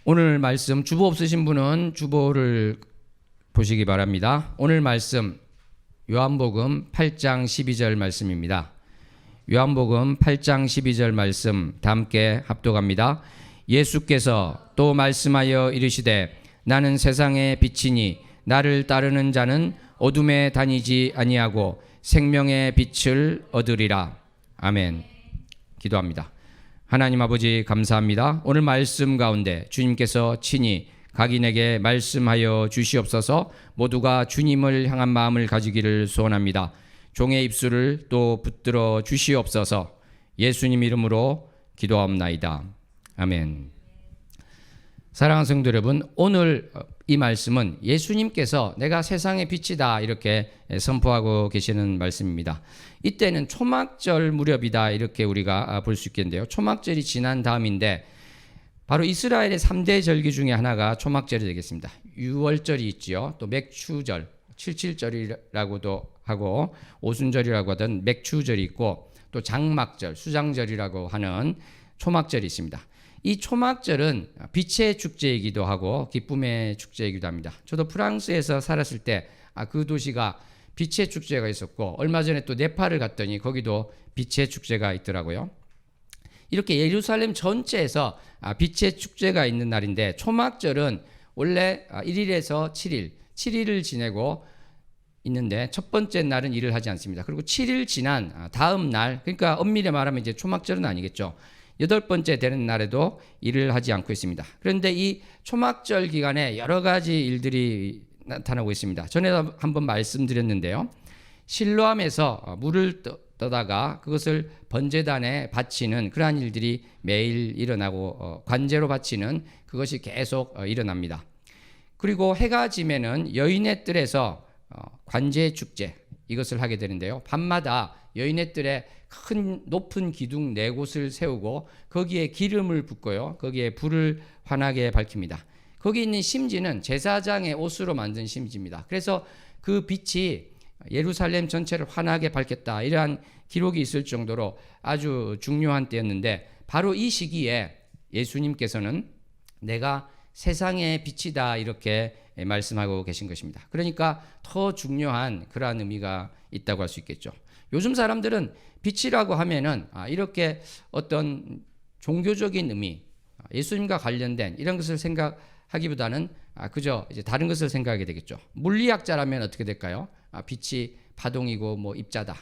오늘 말씀 주보 없으신 분은 주보를 보시기 바랍니다. 오늘 말씀 요한복음 8장 12절 말씀입니다. 요한복음 8장 12절 말씀 다 함께 합독합니다. 예수께서 또 말씀하여 이르시되 나는 세상의 빛이니 나를 따르는 자는 어둠에 다니지 아니하고 생명의 빛을 얻으리라. 아멘. 기도합니다. 하나님 아버지 감사합니다. 오늘 말씀 가운데 주님께서 친히 각인에게 말씀하여 주시옵소서. 모두가 주님을 향한 마음을 가지기를 소원합니다. 종의 입술을 또 붙들어 주시옵소서. 예수님 이름으로 기도하옵나이다. 아멘. 사랑하는 성도 여러분, 오늘 이 말씀은 예수님께서 내가 세상의 빛이다 이렇게 선포하고 계시는 말씀입니다. 이때는 초막절 무렵이다 이렇게 우리가 볼 수 있겠는데요. 초막절이 지난 다음인데 바로 이스라엘의 3대 절기 중에 하나가 초막절이 되겠습니다. 유월절이 있지요. 또 맥추절, 칠칠절이라고도 하고 오순절이라고 하던 맥추절이 있고 또 장막절, 수장절이라고 하는 초막절이 있습니다. 이 초막절은 빛의 축제이기도 하고 기쁨의 축제이기도 합니다. 저도 프랑스에서 살았을 때 그 도시가 빛의 축제가 있었고 얼마 전에 또 네팔을 갔더니 거기도 빛의 축제가 있더라고요. 이렇게 예루살렘 전체에서 빛의 축제가 있는 날인데 초막절은 원래 1일에서 7일을 지내고 있는데 첫 번째 날은 일을 하지 않습니다. 그리고 7일 지난 다음 날, 그러니까 엄밀히 말하면 이제 초막절은 아니겠죠. 8번째 되는 날에도 일을 하지 않고 있습니다. 그런데 이 초막절 기간에 여러 가지 일들이 나타나고 있습니다. 전에도 한번 말씀드렸는데요. 실로암에서 물을 떠다가 그것을 번제단에 바치는 그러한 일들이 매일 일어나고 관제로 바치는 그것이 계속 일어납니다. 그리고 해가 지면은 여인의 뜰에서 관제 축제 이것을 하게 되는데요. 밤마다 여인의 뜰에 큰 높은 기둥 4곳을 세우고 거기에 기름을 붓고요. 거기에 불을 환하게 밝힙니다. 거기 있는 심지는 제사장의 옷으로 만든 심지입니다. 그래서 그 빛이 예루살렘 전체를 환하게 밝혔다. 이러한 기록이 있을 정도로 아주 중요한 때였는데 바로 이 시기에 예수님께서는 내가 세상의 빛이다 이렇게 말씀하고 계신 것입니다. 그러니까 더 중요한 그러한 의미가 있다고 할 수 있겠죠. 요즘 사람들은 빛이라고 하면은 이렇게 어떤 종교적인 의미, 예수님과 관련된 이런 것을 생각하기보다는 그저 이제 다른 것을 생각하게 되겠죠. 물리학자라면 어떻게 될까요? 빛이 파동이고 뭐 입자다.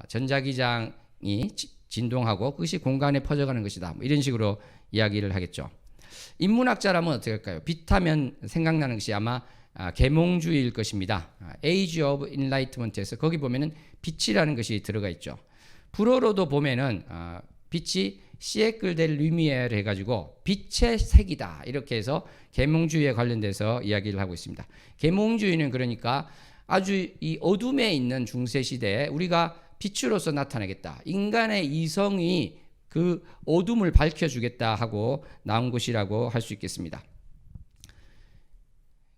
전자기장이 진동하고 그것이 공간에 퍼져가는 것이다. 뭐 이런 식으로 이야기를 하겠죠. 인문학자라면 어떻게 할까요? 빛하면 생각나는 것이 아마 계몽주의일 것입니다. Age of Enlightenment에서 거기 보면은 빛이라는 것이 들어가 있죠. 불어로도 보면은 빛이 시에클 델 루미에르 해가지고 빛의 색이다 이렇게 해서 계몽주의에 관련돼서 이야기를 하고 있습니다. 계몽주의는 그러니까 아주 이 어둠에 있는 중세 시대에 우리가 빛으로서 나타나겠다. 인간의 이성이 그 어둠을 밝혀주겠다 하고 나온 것이라고 할 수 있겠습니다.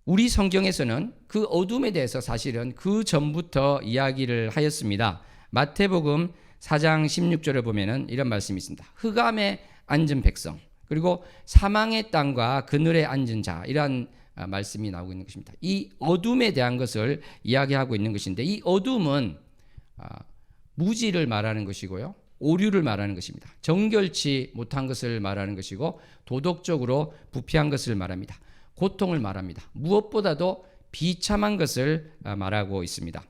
우리 성경에서는 그 어둠에 대해서 사실은 그 전부터 이야기를 하였습니다. 마태복음 4장 16절을 보면은 이런 말씀이 있습니다. 흑암에 앉은 백성 그리고 사망의 땅과 그늘에 앉은 자 이런 말씀이 나오고 있는 것입니다. 이 어둠에 대한 것을 이야기하고 있는 것인데 이 어둠은 무지를 말하는 것이고요. 오류를 말하는 것입니다. 정결치 못한 것을 말하는 것이고 도덕적으로 부패한 것을 말합니다. 고통을 말합니다. 무엇보다도 비참한 것을 말하고 있습니다.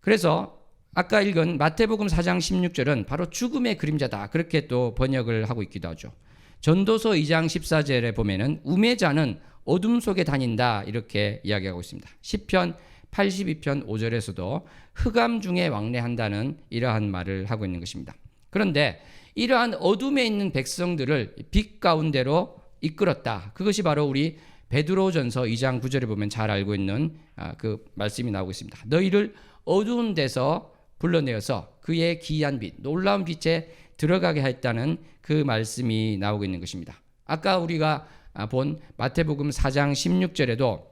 그래서 아까 읽은 마태복음 4장 16절은 바로 죽음의 그림자다. 그렇게 또 번역을 하고 있기도 하죠. 전도서 2장 14절에 보면은 우매자는 어둠 속에 다닌다. 이렇게 이야기하고 있습니다. 시편 82편 5절에서도 흑암 중에 왕래한다는 이러한 말을 하고 있는 것입니다. 그런데 이러한 어둠에 있는 백성들을 빛 가운데로 이끌었다. 그것이 바로 우리 베드로전서 2장 9절에 보면 잘 알고 있는 그 말씀이 나오고 있습니다. 너희를 어두운 데서 불러내어서 그의 기이한 빛, 놀라운 빛에 들어가게 했다는 그 말씀이 나오고 있는 것입니다. 아까 우리가 본 마태복음 4장 16절에도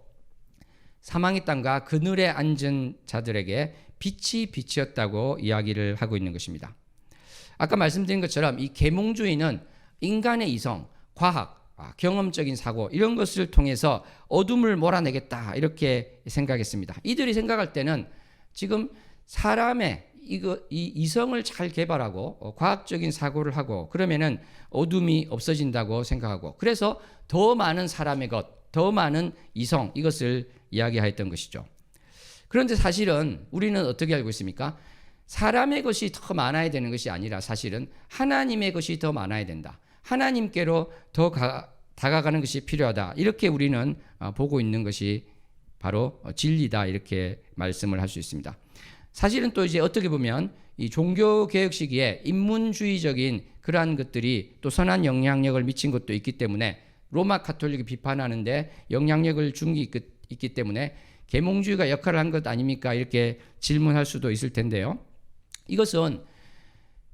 사망의 땅과 그늘에 앉은 자들에게 빛이 빛이었다고 이야기를 하고 있는 것입니다. 아까 말씀드린 것처럼 이 계몽주의는 인간의 이성, 과학, 경험적인 사고 이런 것을 통해서 어둠을 몰아내겠다 이렇게 생각했습니다. 이들이 생각할 때는 지금 사람의 이 이성을 잘 개발하고 과학적인 사고를 하고 그러면은 어둠이 없어진다고 생각하고 그래서 더 많은 사람의 것, 더 많은 이성 이것을 이야기하였던 것이죠. 그런데 사실은 우리는 어떻게 알고 있습니까? 사람의 것이 더 많아야 되는 것이 아니라 사실은 하나님의 것이 더 많아야 된다. 하나님께로 더 다가가는 것이 필요하다. 이렇게 우리는 보고 있는 것이 바로 진리다. 이렇게 말씀을 할 수 있습니다. 사실은 또 이제 어떻게 보면 이 종교 개혁 시기에 인문주의적인 그러한 것들이 또 선한 영향력을 미친 것도 있기 때문에 로마 가톨릭을 비판하는데 영향력을 준 게 있기 때문에 계몽주의가 역할을 한 것 아닙니까? 이렇게 질문할 수도 있을 텐데요. 이것은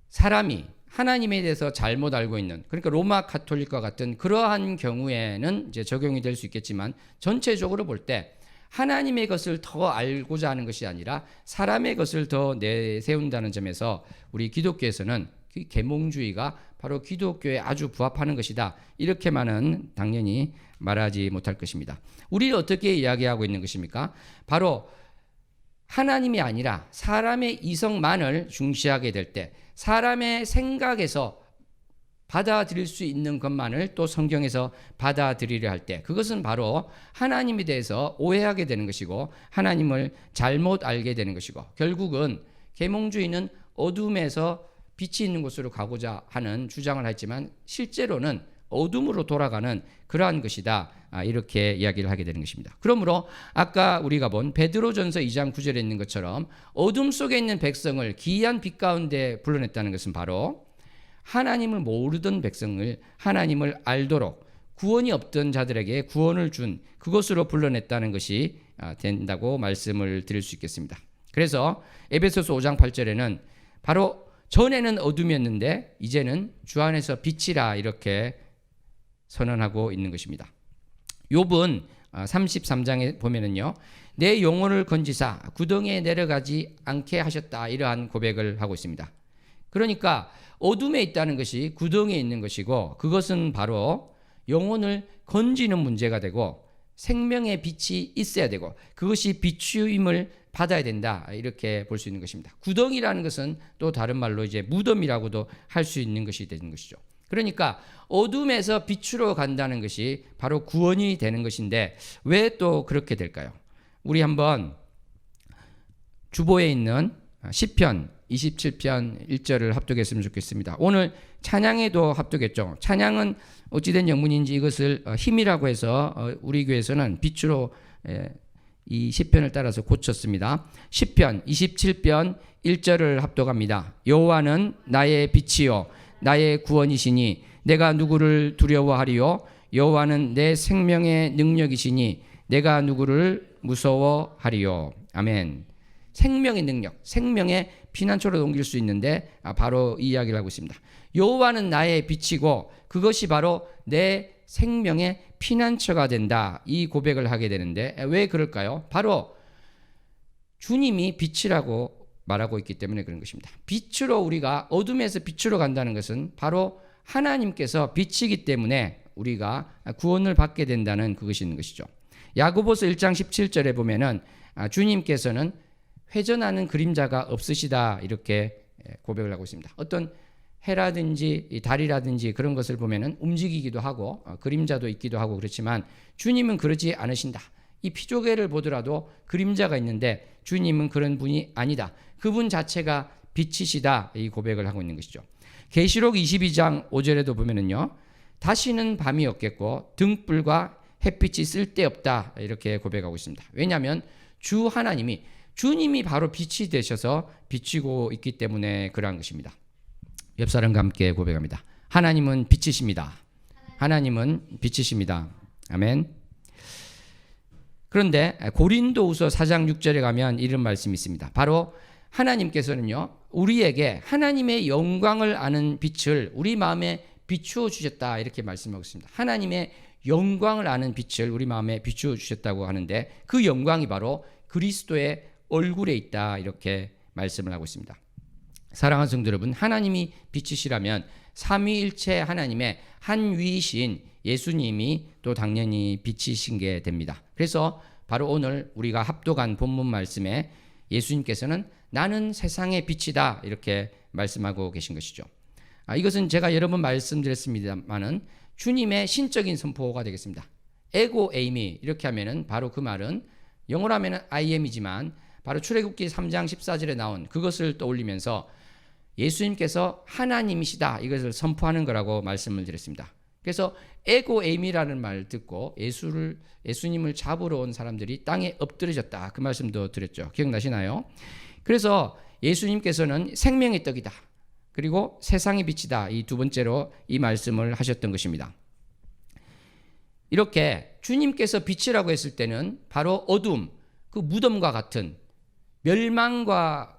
사람이 하나님에 대해서 잘못 알고 있는 그러니까 로마 가톨릭과 같은 그러한 경우에는 이제 적용이 될 수 있겠지만 전체적으로 볼 때 하나님의 것을 더 알고자 하는 것이 아니라 사람의 것을 더 내세운다는 점에서 우리 기독교에서는 계몽주의가 바로 기독교에 아주 부합하는 것이다. 이렇게만은 당연히 말하지 못할 것입니다. 우리는 어떻게 이야기하고 있는 것입니까? 바로 하나님이 아니라 사람의 이성만을 중시하게 될 때 사람의 생각에서 받아들일 수 있는 것만을 또 성경에서 받아들이려 할 때 그것은 바로 하나님에 대해서 오해하게 되는 것이고 하나님을 잘못 알게 되는 것이고 결국은 계몽주의는 어둠에서 빛이 있는 곳으로 가고자 하는 주장을 했지만 실제로는 어둠으로 돌아가는 그러한 것이다. 이렇게 이야기를 하게 되는 것입니다. 그러므로 아까 우리가 본 베드로전서 2장 9절에 있는 것처럼 어둠 속에 있는 백성을 기이한 빛 가운데 불러냈다는 것은 바로 하나님을 모르던 백성을 하나님을 알도록 구원이 없던 자들에게 구원을 준 그것으로 불러냈다는 것이 된다고 말씀을 드릴 수 있겠습니다. 그래서 에베소서 5장 8절에는 바로 전에는 어둠이었는데 이제는 주 안에서 빛이라 이렇게 선언하고 있는 것입니다. 욥은 33장에 보면은요. 내 영혼을 건지사 구덩이에 내려가지 않게 하셨다 이러한 고백을 하고 있습니다. 그러니까 어둠에 있다는 것이 구덩이에 있는 것이고 그것은 바로 영혼을 건지는 문제가 되고 생명의 빛이 있어야 되고 그것이 비추임을 받아야 된다 이렇게 볼 수 있는 것입니다. 구덩이라는 것은 또 다른 말로 이제 무덤이라고도 할 수 있는 것이 되는 것이죠. 그러니까 어둠에서 빛으로 간다는 것이 바로 구원이 되는 것인데 왜 또 그렇게 될까요? 우리 한번 주보에 있는 시편 27편 1절을 합독했으면 좋겠습니다. 오늘 찬양에도 합독했죠. 찬양은 어찌된 영문인지 이것을 힘이라고 해서 우리 교회에서는 빛으로 이 시편을 따라서 고쳤습니다. 시편 27편 1절을 합독합니다. 여호와는 나의 빛이요 나의 구원이시니 내가 누구를 두려워하리요 여호와는 내 생명의 능력이시니 내가 누구를 무서워하리요. 아멘. 생명의 능력, 생명의 피난처로 옮길 수 있는데 바로 이 이야기를 하고 있습니다. 여호와는 나의 빛이고 그것이 바로 내 생명의 피난처가 된다. 이 고백을 하게 되는데 왜 그럴까요? 바로 주님이 빛이라고 말하고 있기 때문에 그런 것입니다. 빛으로 우리가 어둠에서 빛으로 간다는 것은 바로 하나님께서 빛이기 때문에 우리가 구원을 받게 된다는 그것이 있는 것이죠. 야고보서 1장 17절에 보면은 주님께서는 회전하는 그림자가 없으시다 이렇게 고백을 하고 있습니다. 어떤 해라든지 달이라든지 그런 것을 보면은 움직이기도 하고 그림자도 있기도 하고 그렇지만 주님은 그러지 않으신다. 이 피조개를 보더라도 그림자가 있는데 주님은 그런 분이 아니다. 그분 자체가 빛이시다. 이 고백을 하고 있는 것이죠. 계시록 22장 5절에도 보면은요. 다시는 밤이 없겠고 등불과 햇빛이 쓸데없다. 이렇게 고백하고 있습니다. 왜냐하면 주 하나님이 주님이 바로 빛이 되셔서 비치고 있기 때문에 그러한 것입니다. 옆 사람과 함께 고백합니다. 하나님은 빛이십니다. 하나님은 빛이십니다. 아멘. 그런데 고린도후서 4장 6절에 가면 이런 말씀이 있습니다. 바로 하나님께서는요. 우리에게 하나님의 영광을 아는 빛을 우리 마음에 비추어 주셨다 이렇게 말씀하고 있습니다. 하나님의 영광을 아는 빛을 우리 마음에 비추어 주셨다고 하는데 그 영광이 바로 그리스도의 얼굴에 있다 이렇게 말씀을 하고 있습니다. 사랑하는 성도 여러분, 하나님이 빛이시라면 삼위일체 하나님의 한 위이신 예수님이 또 당연히 빛이신 게 됩니다. 그래서 바로 오늘 우리가 합독한 본문 말씀에 예수님께서는 나는 세상의 빛이다 이렇게 말씀하고 계신 것이죠. 이것은 제가 여러 번 말씀드렸습니다만은 주님의 신적인 선포가 되겠습니다. 에고 에이미 이렇게 하면은 바로 그 말은 영어로 하면은 I am이지만 바로 출애굽기 3장 14절에 나온 그것을 떠올리면서 예수님께서 하나님이시다 이것을 선포하는 거라고 말씀을 드렸습니다. 그래서 에고 에이미라는 말 듣고 예수님을 잡으러 온 사람들이 땅에 엎드려졌다 그 말씀도 드렸죠. 기억나시나요? 그래서 예수님께서는 생명의 떡이다 그리고 세상의 빛이다 이 두 번째로 이 말씀을 하셨던 것입니다. 이렇게 주님께서 빛이라고 했을 때는 바로 어둠, 그 무덤과 같은 멸망과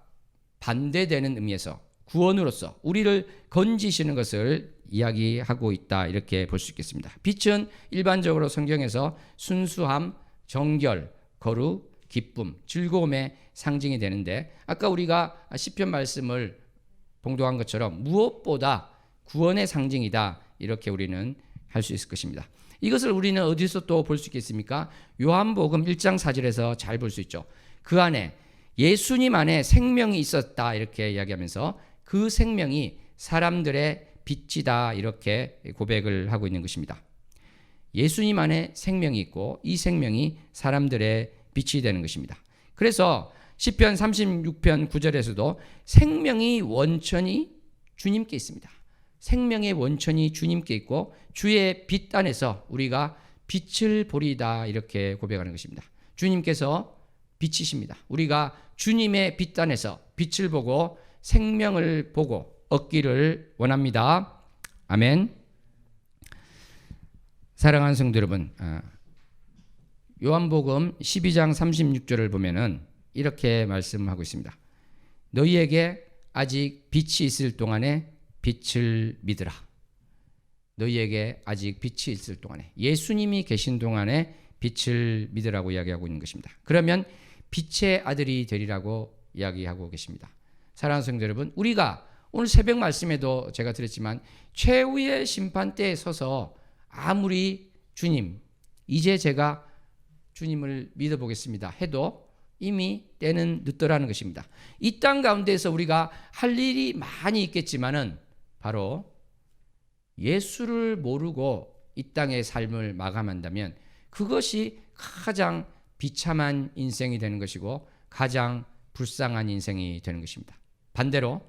반대되는 의미에서 구원으로서 우리를 건지시는 것을 이야기하고 있다 이렇게 볼 수 있겠습니다. 빛은 일반적으로 성경에서 순수함, 정결, 거룩, 기쁨, 즐거움의 상징이 되는데 아까 우리가 시편 말씀을 봉독한 것처럼 무엇보다 구원의 상징이다 이렇게 우리는 할 수 있을 것입니다. 이것을 우리는 어디서 또 볼 수 있겠습니까? 요한복음 1장 4절에서 잘 볼 수 있죠. 그 안에 예수님 안에 생명이 있었다 이렇게 이야기하면서 그 생명이 사람들의 빛이다 이렇게 고백을 하고 있는 것입니다. 예수님 안에 생명이 있고 이 생명이 사람들의 빛이 되는 것입니다. 그래서 시편 36편 9절에서도 생명이 원천이 주님께 있습니다. 생명의 원천이 주님께 있고 주의 빛 안에서 우리가 빛을 보리다 이렇게 고백하는 것입니다. 주님께서 빛이십니다. 우리가 주님의 빛 안에서 빛을 보고 생명을 보고 얻기를 원합니다. 아멘. 사랑하는 성도 여러분, 요한복음 12장 36절을 보면은 이렇게 말씀하고 있습니다. 너희에게 아직 빛이 있을 동안에 빛을 믿으라. 너희에게 아직 빛이 있을 동안에 예수님이 계신 동안에 빛을 믿으라고 이야기하고 있는 것입니다. 그러면 빛의 아들이 되리라고 이야기하고 계십니다. 사랑하는 성도 여러분, 우리가 오늘 새벽 말씀에도 제가 드렸지만 최후의 심판대에 서서 아무리 주님 이제 제가 주님을 믿어보겠습니다 해도 이미 때는 늦더라는 것입니다. 이 땅 가운데에서 우리가 할 일이 많이 있겠지만은 바로 예수를 모르고 이 땅의 삶을 마감한다면 그것이 가장 비참한 인생이 되는 것이고 가장 불쌍한 인생이 되는 것입니다. 반대로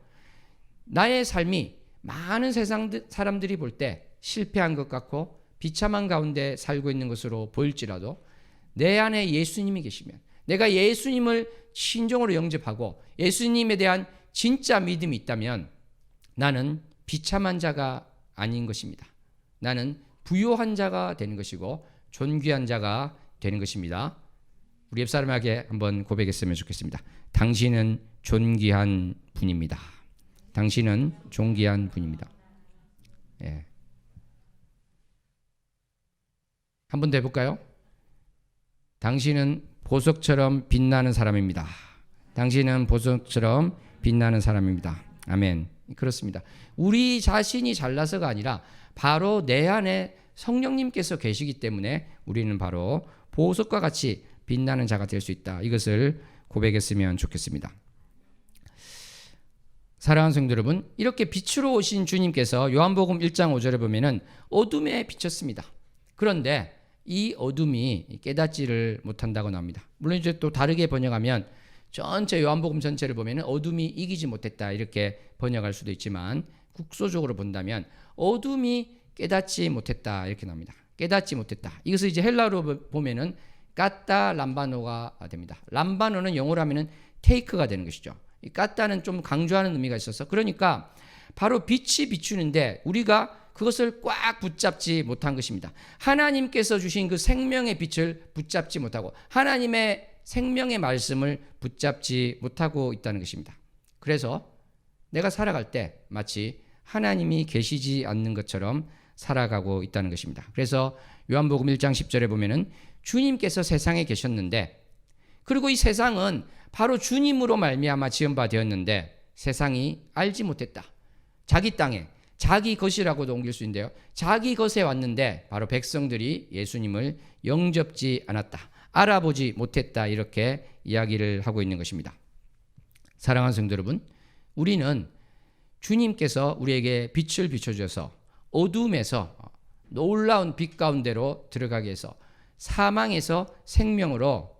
나의 삶이 많은 세상 사람들이 볼 때 실패한 것 같고 비참한 가운데 살고 있는 것으로 보일지라도 내 안에 예수님이 계시면 내가 예수님을 신종으로 영접하고 예수님에 대한 진짜 믿음이 있다면 나는 비참한 자가 아닌 것입니다. 나는 부요한 자가 되는 것이고 존귀한 자가 되는 것입니다. 우리 옆사람에게 한번 고백했으면 좋겠습니다. 당신은 존귀한 분입니다. 당신은 존귀한 분입니다. 예. 한 번 더 해볼까요? 당신은 보석처럼 빛나는 사람입니다. 당신은 보석처럼 빛나는 사람입니다. 아멘. 그렇습니다. 우리 자신이 잘나서가 아니라 바로 내 안에 성령님께서 계시기 때문에 우리는 바로 보석과 같이 빛나는 자가 될 수 있다. 이것을 고백했으면 좋겠습니다. 사랑하는 성도 여러분, 이렇게 빛으로 오신 주님께서 요한복음 1장 5절에 보면은 어둠에 비쳤습니다. 그런데 이 어둠이 깨닫지를 못한다고 나옵니다. 물론 이제 또 다르게 번역하면 전체 요한복음 전체를 보면은 어둠이 이기지 못했다 이렇게 번역할 수도 있지만 국소적으로 본다면 어둠이 깨닫지 못했다 이렇게 나옵니다. 깨닫지 못했다. 이것을 이제 헬라어로 보면은 까따 람바노가 됩니다. 람바노는 영어로 하면은 테이크가 되는 것이죠. 이 까따는 좀 강조하는 의미가 있어서 그러니까 바로 빛이 비추는데 우리가 그것을 꽉 붙잡지 못한 것입니다. 하나님께서 주신 그 생명의 빛을 붙잡지 못하고 하나님의 생명의 말씀을 붙잡지 못하고 있다는 것입니다. 그래서 내가 살아갈 때 마치 하나님이 계시지 않는 것처럼 살아가고 있다는 것입니다. 그래서 요한복음 1장 10절에 보면은 주님께서 세상에 계셨는데 그리고 이 세상은 바로 주님으로 말미암아 지은 바 되었는데 세상이 알지 못했다. 자기 땅에 자기 것이라고도 옮길 수 있는데요. 자기 것에 왔는데 바로 백성들이 예수님을 영접지 않았다, 알아보지 못했다, 이렇게 이야기를 하고 있는 것입니다. 사랑하는 성도 여러분, 우리는 주님께서 우리에게 빛을 비춰주셔서 어둠에서 놀라운 빛 가운데로 들어가게 해서 사망에서 생명으로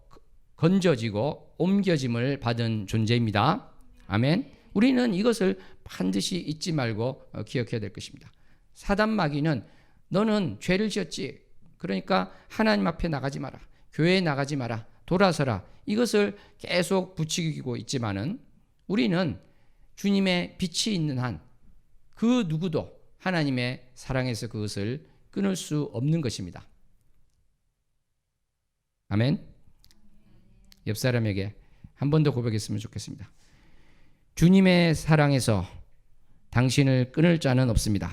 건져지고 옮겨짐을 받은 존재입니다. 아멘. 우리는 이것을 반드시 잊지 말고 기억해야 될 것입니다. 사단 마귀는 너는 죄를 지었지, 그러니까 하나님 앞에 나가지 마라, 교회에 나가지 마라, 돌아서라, 이것을 계속 부추기고 있지만은 우리는 주님의 빛이 있는 한 그 누구도 하나님의 사랑에서 그것을 끊을 수 없는 것입니다. 아멘. 옆 사람에게 한 번 더 고백했으면 좋겠습니다. 주님의 사랑에서 당신을 끊을 자는 없습니다.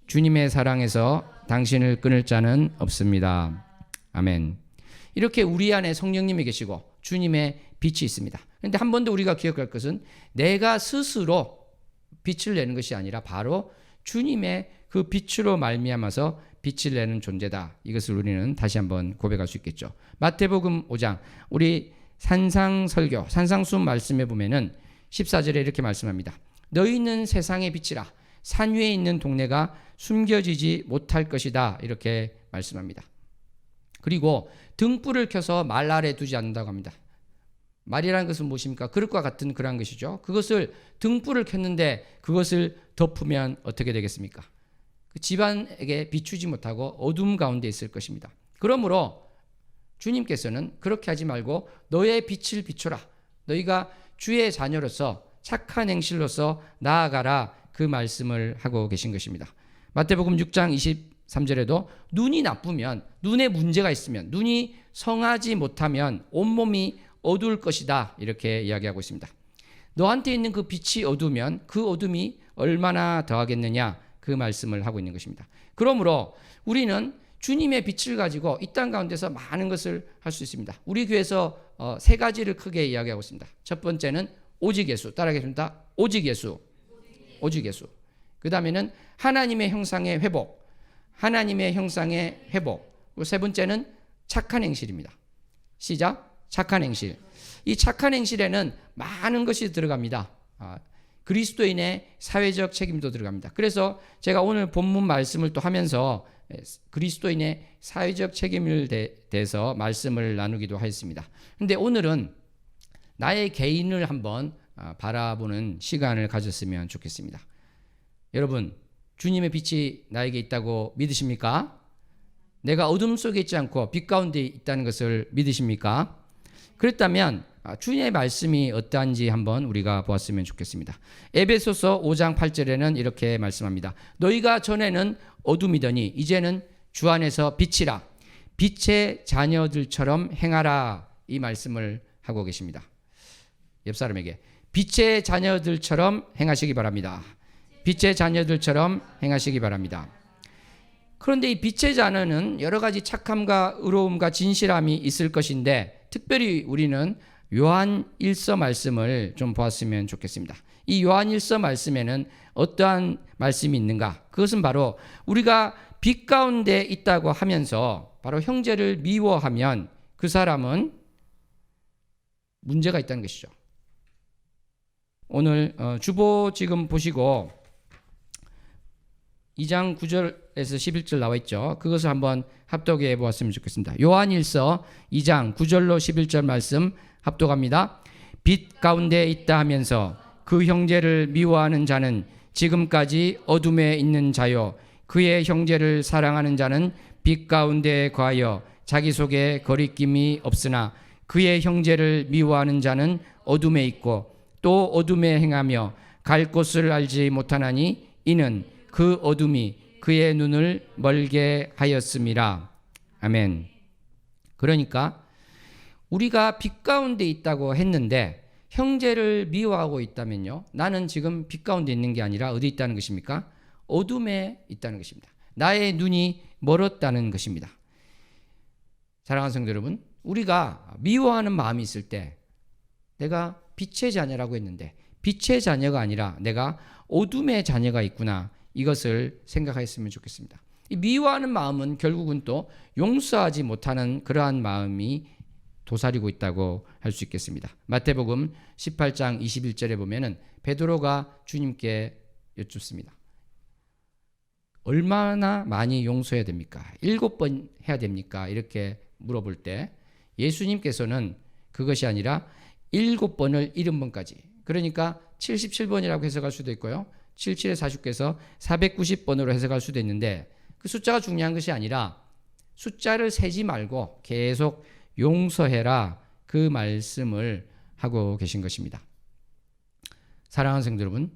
주님의 사랑에서 당신을 끊을 자는 없습니다. 아멘. 이렇게 우리 안에 성령님이 계시고 주님의 빛이 있습니다. 그런데 한 번 더 우리가 기억할 것은 내가 스스로 빛을 내는 것이 아니라 바로 주님의 그 빛으로 말미암아서 빛을 내는 존재다. 이것을 우리는 다시 한번 고백할 수 있겠죠. 마태복음 5장 우리 산상설교 산상수훈 말씀에 보면은 14절에 이렇게 말씀합니다. 너희는 세상의 빛이라 산 위에 있는 동네가 숨겨지지 못할 것이다, 이렇게 말씀합니다. 그리고 등불을 켜서 말 아래 두지 않는다고 합니다. 말이라는 것은 무엇입니까? 그릇과 같은 그러한 것이죠. 그것을 등불을 켰는데 그것을 덮으면 어떻게 되겠습니까? 그 집안에게 비추지 못하고 어둠 가운데 있을 것입니다. 그러므로 주님께서는 그렇게 하지 말고 너의 빛을 비춰라, 너희가 주의 자녀로서 착한 행실로서 나아가라, 그 말씀을 하고 계신 것입니다. 마태복음 6장 23절에도 눈이 나쁘면, 눈에 문제가 있으면, 눈이 성하지 못하면 온몸이 어두울 것이다, 이렇게 이야기하고 있습니다. 너한테 있는 그 빛이 어두우면 그 어둠이 얼마나 더하겠느냐, 그 말씀을 하고 있는 것입니다. 그러므로 우리는 주님의 빛을 가지고 이 땅 가운데서 많은 것을 할 수 있습니다. 우리 교회에서 세 가지를 크게 이야기하고 있습니다. 첫 번째는 오직 예수, 따라하겠습니다. 오직 예수, 오직 예수. 그 다음에는 하나님의 형상의 회복, 하나님의 형상의 회복. 세 번째는 착한 행실입니다. 시작. 착한 행실. 이 착한 행실에는 많은 것이 들어갑니다. 그리스도인의 사회적 책임도 들어갑니다. 그래서 제가 오늘 본문 말씀을 또 하면서 그리스도인의 사회적 책임을 대해서 말씀을 나누기도 하였습니다. 그런데 오늘은 나의 개인을 한번 바라보는 시간을 가졌으면 좋겠습니다. 여러분, 주님의 빛이 나에게 있다고 믿으십니까? 내가 어둠 속에 있지 않고 빛 가운데 있다는 것을 믿으십니까? 그렇다면 주님의 말씀이 어떠한지 한번 우리가 보았으면 좋겠습니다. 에베소서 5장 8절에는 이렇게 말씀합니다. 너희가 전에는 어둠이더니 이제는 주 안에서 빛이라, 빛의 자녀들처럼 행하라, 이 말씀을 하고 계십니다. 옆 사람에게 빛의 자녀들처럼 행하시기 바랍니다. 빛의 자녀들처럼 행하시기 바랍니다. 그런데 이 빛의 자녀는 여러 가지 착함과 의로움과 진실함이 있을 것인데, 특별히 우리는 요한 1서 말씀을 좀 보았으면 좋겠습니다. 이 요한 1서 말씀에는 어떠한 말씀이 있는가? 그것은 바로 우리가 빛 가운데 있다고 하면서 바로 형제를 미워하면 그 사람은 문제가 있다는 것이죠. 오늘 주보 지금 보시고 2장 9절에서 11절 나와 있죠. 그것을 한번 합독해 보았으면 좋겠습니다. 요한 1서 2장 9절로 11절 말씀 합독합니다. 빛 가운데 있다 하면서 그 형제를 미워하는 자는 지금까지 어둠에 있는 자요, 그의 형제를 사랑하는 자는 빛 가운데 거하여 자기 속에 거리낌이 없으나 그의 형제를 미워하는 자는 어둠에 있고 또 어둠에 행하며 갈 곳을 알지 못하나니 이는 그 어둠이 그의 눈을 멀게 하였음이라. 아멘. 그러니까 우리가 빛 가운데 있다고 했는데 형제를 미워하고 있다면요, 나는 지금 빛 가운데 있는 게 아니라 어디 있다는 것입니까? 어둠에 있다는 것입니다. 나의 눈이 멀었다는 것입니다. 사랑하는 성도 여러분, 우리가 미워하는 마음이 있을 때 내가 빛의 자녀라고 했는데 빛의 자녀가 아니라 내가 어둠의 자녀가 있구나, 이것을 생각했으면 좋겠습니다. 이 미워하는 마음은 결국은 또 용서하지 못하는 그러한 마음이 도사리고 있다고 할 수 있겠습니다. 마태복음 18장 21절에 보면은 베드로가 주님께 여쭙습니다. 얼마나 많이 용서해야 됩니까? 7번 해야 됩니까? 이렇게 물어볼 때 예수님께서는 그것이 아니라 7번을 70번까지, 그러니까 77번이라고 해석할 수도 있고요, 77에 49에서 490번으로 해석할 수도 있는데, 그 숫자가 중요한 것이 아니라 숫자를 세지 말고 계속 용서해라, 그 말씀을 하고 계신 것입니다. 사랑하는 성도 여러분,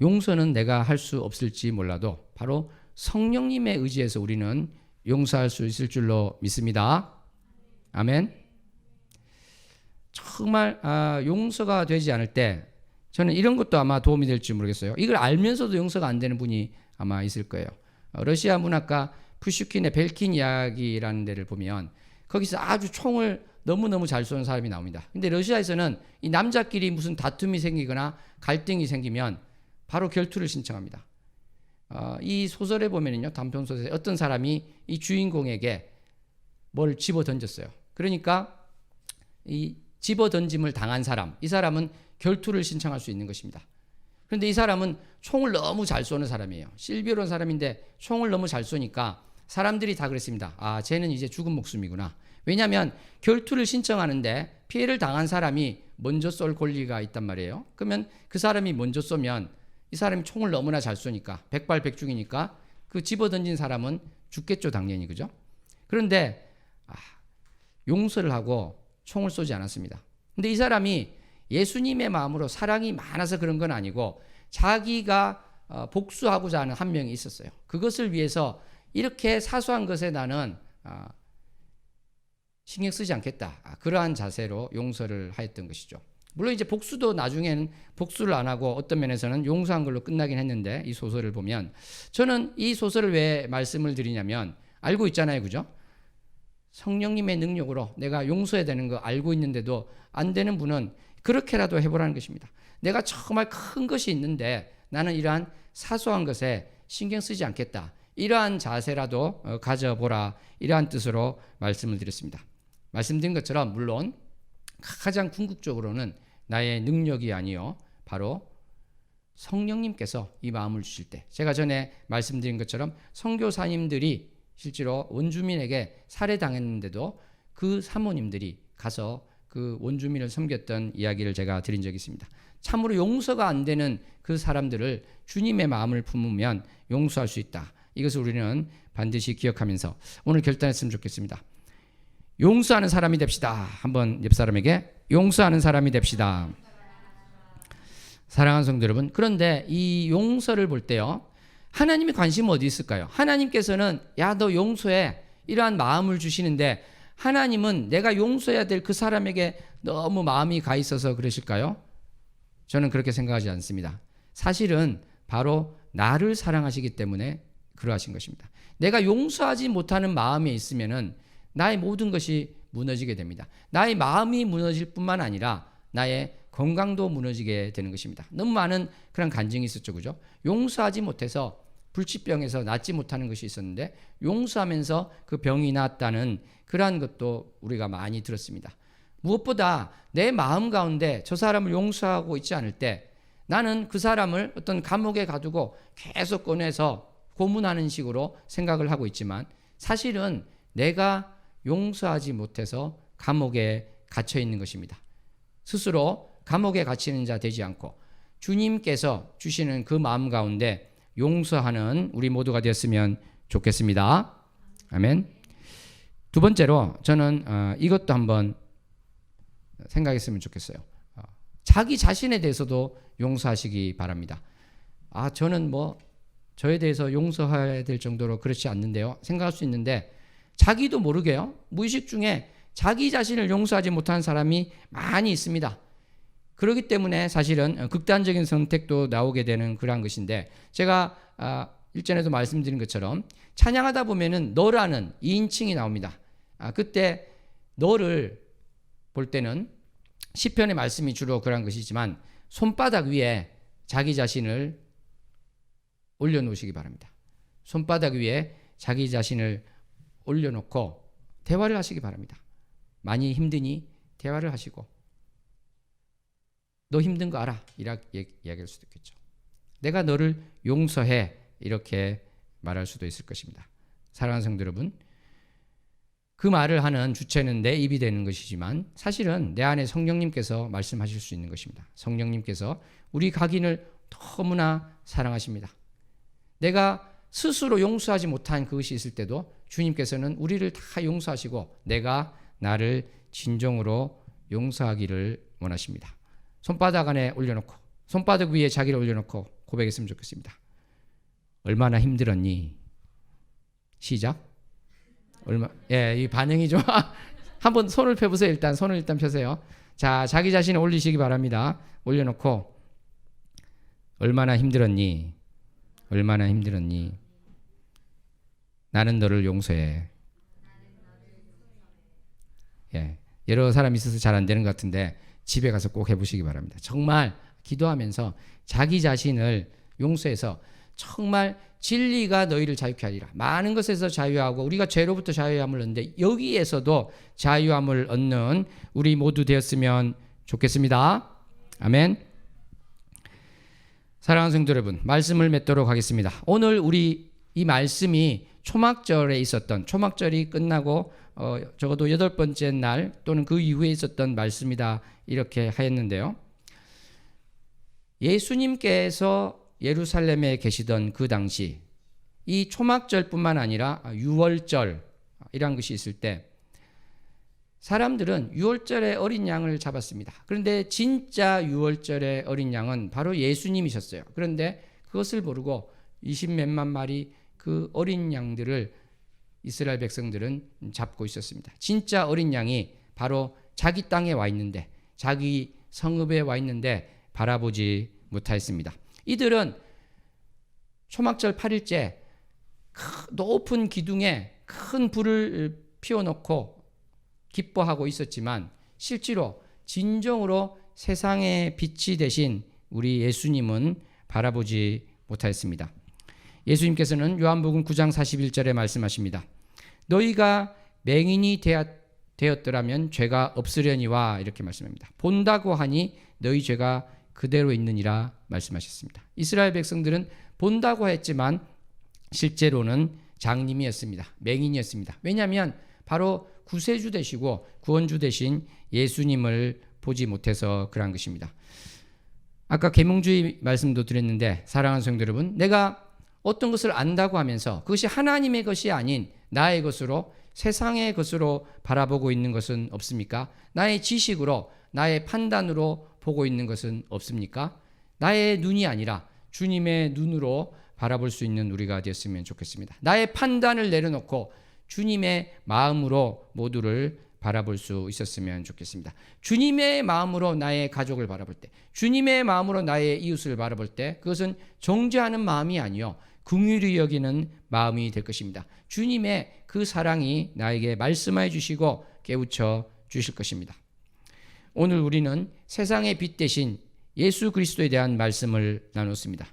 용서는 내가 할 수 없을지 몰라도 바로 성령님의 의지에서 우리는 용서할 수 있을 줄로 믿습니다. 아멘. 정말 용서가 되지 않을 때 저는 이런 것도 아마 도움이 될지 모르겠어요. 이걸 알면서도 용서가 안 되는 분이 아마 있을 거예요. 러시아 문학가 푸슈킨의 벨킨 이야기라는 데를 보면 거기서 아주 총을 너무너무 잘 쏘는 사람이 나옵니다. 근데 러시아에서는 이 남자끼리 무슨 다툼이 생기거나 갈등이 생기면 바로 결투를 신청합니다. 이 소설에 보면은요, 단편 소설에 어떤 사람이 이 주인공에게 뭘 집어 던졌어요. 그러니까 이 집어 던짐을 당한 사람, 이 사람은 결투를 신청할 수 있는 것입니다. 그런데 이 사람은 총을 너무 잘 쏘는 사람이에요. 실비로운 사람인데 총을 너무 잘 쏘니까 사람들이 다 그랬습니다. 아, 쟤는 이제 죽은 목숨이구나. 왜냐하면 결투를 신청하는데 피해를 당한 사람이 먼저 쏠 권리가 있단 말이에요. 그러면 그 사람이 먼저 쏘면 이 사람이 총을 너무나 잘 쏘니까 백발백중이니까 그 집어던진 사람은 죽겠죠, 당연히. 그죠? 그런데 용서를 하고 총을 쏘지 않았습니다. 근데 이 사람이 예수님의 마음으로 사랑이 많아서 그런 건 아니고 자기가 복수하고자 하는 한 명이 있었어요. 그것을 위해서 이렇게 사소한 것에 나는 신경 쓰지 않겠다, 그러한 자세로 용서를 하였던 것이죠. 물론 이제 복수도 나중에는 복수를 안 하고 어떤 면에서는 용서한 걸로 끝나긴 했는데, 이 소설을 보면 저는 이 소설을 왜 말씀을 드리냐면 알고 있잖아요, 그죠? 성령님의 능력으로 내가 용서해야 되는 거 알고 있는데도 안 되는 분은 그렇게라도 해보라는 것입니다. 내가 정말 큰 것이 있는데 나는 이러한 사소한 것에 신경 쓰지 않겠다, 이러한 자세라도 가져보라, 이러한 뜻으로 말씀을 드렸습니다. 말씀드린 것처럼 물론 가장 궁극적으로는 나의 능력이 아니요 바로 성령님께서 이 마음을 주실 때, 제가 전에 말씀드린 것처럼 선교사님들이 실제로 원주민에게 살해당했는데도 그 사모님들이 가서 그 원주민을 섬겼던 이야기를 제가 드린 적이 있습니다. 참으로 용서가 안 되는 그 사람들을 주님의 마음을 품으면 용서할 수 있다, 이것을 우리는 반드시 기억하면서 오늘 결단했으면 좋겠습니다. 용서하는 사람이 됩시다. 한번 옆 사람에게 용서하는 사람이 됩시다. 사랑하는 성도 여러분, 그런데 이 용서를 볼 때요, 하나님의 관심은 어디 있을까요? 하나님께서는 야, 너 용서해, 이러한 마음을 주시는데 하나님은 내가 용서해야 될 그 사람에게 너무 마음이 가 있어서 그러실까요? 저는 그렇게 생각하지 않습니다. 사실은 바로 나를 사랑하시기 때문에 그러하신 것입니다. 내가 용서하지 못하는 마음에 있으면은 나의 모든 것이 무너지게 됩니다. 나의 마음이 무너질 뿐만 아니라 나의 건강도 무너지게 되는 것입니다. 너무 많은 그런 간증이 있었죠, 그죠? 용서하지 못해서 불치병에서 낫지 못하는 것이 있었는데 용서하면서 그 병이 낫다는 그러한 것도 우리가 많이 들었습니다. 무엇보다 내 마음 가운데 저 사람을 용서하고 있지 않을 때 나는 그 사람을 어떤 감옥에 가두고 계속 꺼내서 고문하는 식으로 생각을 하고 있지만 사실은 내가 용서하지 못해서 감옥에 갇혀 있는 것입니다. 스스로 감옥에 갇히는 자 되지 않고 주님께서 주시는 그 마음 가운데 용서하는 우리 모두가 되었으면 좋겠습니다. 아멘. 두 번째로 저는 이것도 한번 생각했으면 좋겠어요. 자기 자신에 대해서도 용서하시기 바랍니다. 저는 저에 대해서 용서해야 될 정도로 그렇지 않는데요, 생각할 수 있는데 자기도 모르게요, 무의식 중에 자기 자신을 용서하지 못하는 사람이 많이 있습니다. 그렇기 때문에 사실은 극단적인 선택도 나오게 되는 그러한 것인데, 제가 일전에도 말씀드린 것처럼 찬양하다 보면은 너라는 2인칭이 나옵니다. 그때 너를 볼 때는 시편의 말씀이 주로 그런 것이지만 손바닥 위에 자기 자신을 올려놓으시기 바랍니다. 손바닥 위에 자기 자신을 올려놓고 대화를 하시기 바랍니다. 많이 힘드니 대화를 하시고, 너 힘든 거 알아, 이렇게 이야기할 수도 있겠죠. 내가 너를 용서해, 이렇게 말할 수도 있을 것입니다. 사랑하는 성도 여러분, 그 말을 하는 주체는 내 입이 되는 것이지만 사실은 내 안에 성령님께서 말씀하실 수 있는 것입니다. 성령님께서 우리 각인을 너무나 사랑하십니다. 내가 스스로 용서하지 못한 그것이 있을 때도 주님께서는 우리를 다 용서하시고 내가 나를 진정으로 용서하기를 원하십니다. 손바닥 안에 올려놓고, 손바닥 위에 자기를 올려놓고 고백했으면 좋겠습니다. 얼마나 힘들었니? 시작. 이 반응이 좀 한번 손을 펴보세요. 일단 손을 펴세요. 자, 자기 자신을 올리시기 바랍니다. 올려놓고 얼마나 힘들었니? 얼마나 힘들었니? 나는 너를 용서해. 여러 사람이 있어서 잘 안 되는 것 같은데 집에 가서 꼭 해보시기 바랍니다. 정말 기도하면서 자기 자신을 용서해서 정말 진리가 너희를 자유케 하리라. 많은 것에서 자유하고 우리가 죄로부터 자유함을 얻는데 여기에서도 자유함을 얻는 우리 모두 되었으면 좋겠습니다. 아멘. 사랑하는 성도 여러분, 말씀을 맺도록 하겠습니다. 오늘 우리 이 말씀이 초막절에 있었던, 초막절이 끝나고 적어도 8번째 날 또는 그 이후에 있었던 말씀이다, 이렇게 하였는데요. 예수님께서 예루살렘에 계시던 그 당시 이 초막절뿐만 아니라 유월절이란 것이 있을 때 사람들은 유월절에 어린 양을 잡았습니다. 그런데 진짜 유월절의 어린 양은 바로 예수님이셨어요. 그런데 그것을 모르고 20몇만 마리 그 어린 양들을 이스라엘 백성들은 잡고 있었습니다. 진짜 어린 양이 바로 자기 땅에 와 있는데, 자기 성읍에 와 있는데 바라보지 못하였습니다. 이들은 초막절 8일째 높은 기둥에 큰 불을 피워놓고 기뻐하고 있었지만 실제로 진정으로 세상의 빛이 되신 우리 예수님은 바라보지 못하였습니다. 예수님께서는 요한복음 9장 41절에 말씀하십니다. 너희가 맹인이 되었더라면 죄가 없으려니와, 이렇게 말씀합니다. 본다고 하니 너희 죄가 그대로 있느니라 말씀하셨습니다. 이스라엘 백성들은 본다고 했지만 실제로는 장님이었습니다. 맹인이었습니다. 왜냐하면 바로 구세주 되시고 구원주 되신 예수님을 보지 못해서 그런 것입니다. 아까 계명주의 말씀도 드렸는데 사랑하는 성도 여러분, 내가 어떤 것을 안다고 하면서 그것이 하나님의 것이 아닌 나의 것으로, 세상의 것으로 바라보고 있는 것은 없습니까? 나의 지식으로, 나의 판단으로 보고 있는 것은 없습니까? 나의 눈이 아니라 주님의 눈으로 바라볼 수 있는 우리가 되었으면 좋겠습니다. 나의 판단을 내려놓고 주님의 마음으로 모두를 바라볼 수 있었으면 좋겠습니다. 주님의 마음으로 나의 가족을 바라볼 때, 주님의 마음으로 나의 이웃을 바라볼 때 그것은 정죄하는 마음이 아니요 긍휼히 여기는 마음이 될 것입니다. 주님의 그 사랑이 나에게 말씀해 주시고 깨우쳐 주실 것입니다. 오늘 우리는 세상의 빛 대신 예수 그리스도에 대한 말씀을 나눴습니다.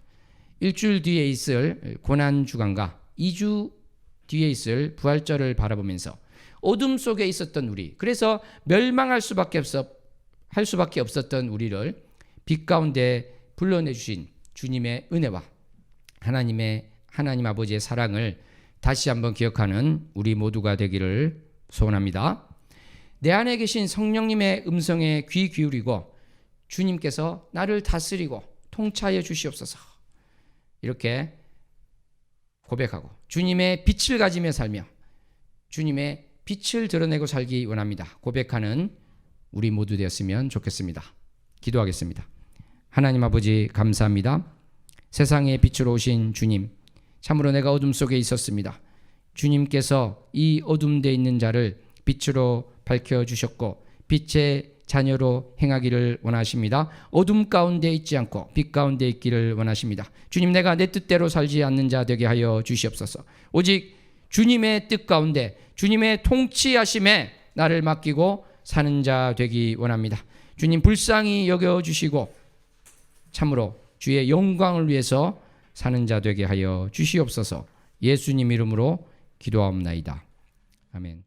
일주일 뒤에 있을 고난주간과 2주 뒤에 있을 부활절을 바라보면서 어둠 속에 있었던 우리, 그래서 멸망할 수밖에 없었던 우리를 빛 가운데 불러내주신 주님의 은혜와 하나님 아버지의 사랑을 다시 한번 기억하는 우리 모두가 되기를 소원합니다. 내 안에 계신 성령님의 음성에 귀 기울이고 주님께서 나를 다스리고 통치하여 주시옵소서, 이렇게 고백하고 주님의 빛을 가지며 살며 주님의 빛을 드러내고 살기 원합니다. 고백하는 우리 모두 되었으면 좋겠습니다. 기도하겠습니다. 하나님 아버지, 감사합니다. 세상의 빛으로 오신 주님, 참으로 내가 어둠 속에 있었습니다. 주님께서 이 어둠되어 있는 자를 빛으로 밝혀주셨고 빛의 자녀로 행하기를 원하십니다. 어둠 가운데 있지 않고 빛 가운데 있기를 원하십니다. 주님, 내가 내 뜻대로 살지 않는 자 되게 하여 주시옵소서. 오직 주님의 뜻 가운데 주님의 통치하심에 나를 맡기고 사는 자 되기 원합니다. 주님, 불쌍히 여겨주시고 참으로 주의 영광을 위해서 사는 자 되게 하여 주시옵소서. 예수님 이름으로 기도하옵나이다. 아멘.